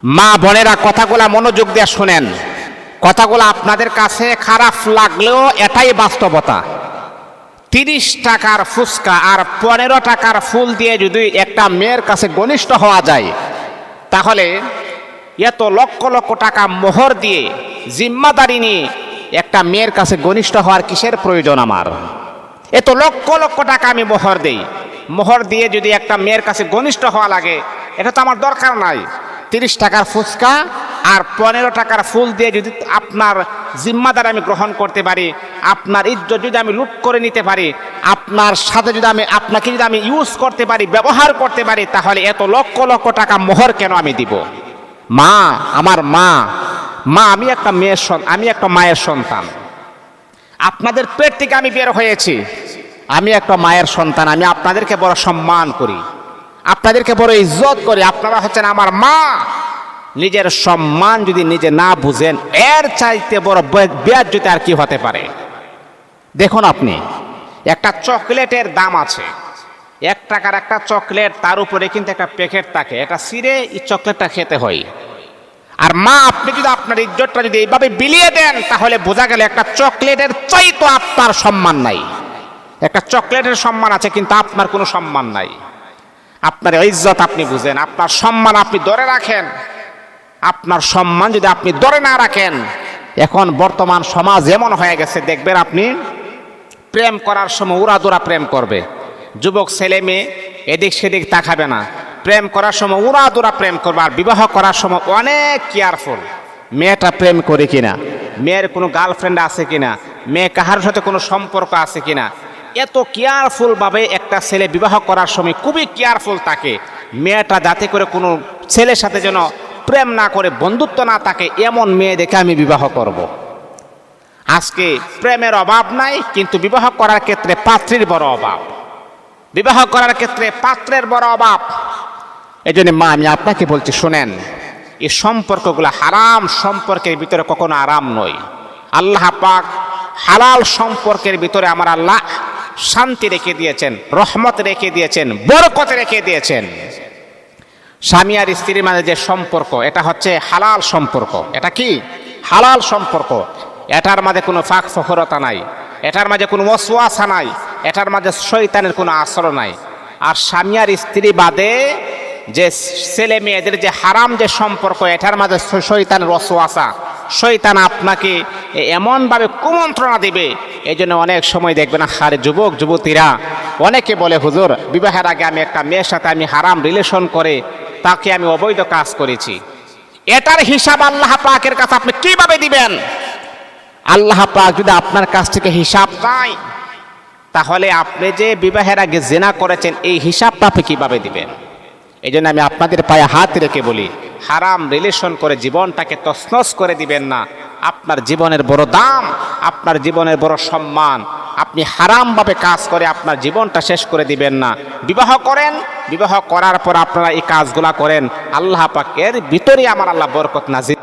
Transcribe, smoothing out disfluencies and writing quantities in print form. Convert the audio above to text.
মা বোনেরা কথাগুলা মনোযোগ দিয়ে শুনেন। কথাগুলো আপনাদের কাছে খারাপ লাগলেও এটাই বাস্তবতা। 30 টাকার ফুচকা আর 15 টাকার ফুল দিয়ে যদি একটা মেয়ের কাছে ঘনিষ্ঠ হওয়া যায়, তাহলে এত লক্ষ লক্ষ টাকা মোহর দিয়ে জিম্মাদারি নিয়ে একটা মেয়ের কাছে ঘনিষ্ঠ হওয়ার কিসের প্রয়োজন আমার? এত লক্ষ লক্ষ টাকা আমি মোহর দেই, মোহর দিয়ে যদি একটা মেয়ের কাছে ঘনিষ্ঠ হওয়া লাগে, এটা তো আমার দরকার নাই। 30 টাকার ফুচকা আর 15 টাকার ফুল দিয়ে যদি আপনার জিম্মাদার আমি গ্রহণ করতে পারি, আপনার ইজ্জত যদি আমি লুট করে নিতে পারি, আপনার সাথে যদি আপনাকে যদি আমি ইউজ করতে পারি, ব্যবহার করতে পারি, তাহলে এত লক্ষ লক্ষ টাকা মোহর কেন আমি দিব? মা, আমার মা, আমি একটা মায়ের সন্তান। আপনাদের পেট থেকে আমি বের হয়েছি, আমি একটা মায়ের সন্তান। আমি আপনাদেরকে বড় সম্মান করি, আপনাদেরকে বড় ইজ্জত করি। আপনারা হচ্ছেন আমার মা। নিজের সম্মান যদি নিজে না বুঝেন, এর চাইতে বড় বেয়াজ্জতি আর কি হতে পারে? দেখুন, আপনি একটা চকলেটের দাম আছে 1 টাকার একটা চকলেট, তার উপরে কিন্তু একটা প্যাকেট থাকে, এটা ছিঁড়ে এই চকলেটটা খেতে হয়। আর মা, আপনি যদি আপনার ইজ্জতটা যদি এইভাবে বিলিয়ে দেন, তাহলে বোঝা গেল একটা চকলেটের চাইতো আপনার সম্মান নাই। একটা চকলেটের সম্মান আছে, কিন্তু আপনার কোনো সম্মান নাই। আপনার ইজ্জত আপনি বুঝেন, আপনার সম্মান আপনি ধরে রাখেন। আপনার সম্মান যদি আপনি ধরে না রাখেন, এখন বর্তমান সমাজ এমন হয়ে গেছে, দেখবেন আপনি প্রেম করার সময় উড়াদুরা প্রেম করবে। যুবক ছেলে মেয়ে এদিক সেদিক তাকাবে না, প্রেম করার সময় উড়াদুরা প্রেম করবে। আর বিবাহ করার সময় অনেক কেয়ারফুল, মেয়েটা প্রেম করে কিনা, মেয়ের কোনো গার্লফ্রেন্ড আছে কিনা, মেয়ে কাহার সাথে কোনো সম্পর্ক আছে কিনা, এত কেয়ারফুল ভাবে একটা ছেলে বিবাহ করার সময় খুবই কেয়ারফুল থাকে। মেয়েটা যাতে করে কোনো ছেলের সাথে যেন প্রেম না করে, বন্ধুত্ব না থাকে, এমন মেয়ে দেখে আমি বিবাহ করব। আজকে প্রেমের অভাব নাই, কিন্তু বিবাহ করার ক্ষেত্রে পাত্রীর বড় অভাব, বিবাহ করার ক্ষেত্রে পাত্রের বড় অভাব। এই জন্য মা, আমি আপনাকে বলছি, শোনেন, এই সম্পর্কগুলো হারাম সম্পর্কের ভিতরে কখনো আরাম নয়। আল্লাহ পাক হালাল সম্পর্কের ভিতরে আমার আল্লাহ শান্তি রেখে দিয়েছেন, রহমত রেখে দিয়েছেন, বরকত রেখে দিয়েছেন। স্বামী আর স্ত্রীর মাঝে যে সম্পর্ক, এটা হচ্ছে হালাল সম্পর্ক। এটা কি হালাল সম্পর্ক? এটার মাঝে কোনো ফাঁক ফখরতা নাই, এটার মাঝে কোনো ওয়াসওয়াসা নাই, এটার মাঝে শয়তানের কোনো আশ্রয় নাই। আর স্বামী আর স্ত্রী বাদে যে ছেলে মেয়েদের যে হারাম যে সম্পর্ক, এটার মাঝে শয়তানের ওয়াসওয়াসা, শয়তান আপনাকে এমনভাবে কুমন্ত্রণা দিবে। এই জন্য অনেক সময় দেখবেন হারে যুবক যুবতীরা অনেকে বলে, হুজুর, বিবাহের আগে আমি একটা মেয়ের সাথে আমি হারাম রিলেশন করে তাকে আমি অবৈধ কাজ করেছি। এটার হিসাব আল্লাহ পাকের কাছে আপনি কিভাবে দিবেন? আল্লাহ পাক যদি আপনার কাছ থেকে হিসাব চায়, তাহলে আপনি যে বিবাহের আগে জিনা করেছেন, এই হিসাবটা আপনি কিভাবে দিবেন? এই জন্য আমি আপনাদের পায়ে হাত রেখে বলি, হারাম রিলেশন করে জীবনটাকে তছনছ করে দিবেন না। আপনার জীবনের বড় দাম, আপনার জীবনের বড় সম্মান। আপনি হারামভাবে কাজ করে আপনার জীবনটা শেষ করে দিবেন না। বিবাহ করেন, বিবাহ করার পর আপনারা এই কাজগুলা করেন, আল্লাহ পাকের ভিতরে আমার আল্লাহ বরকত নাজিল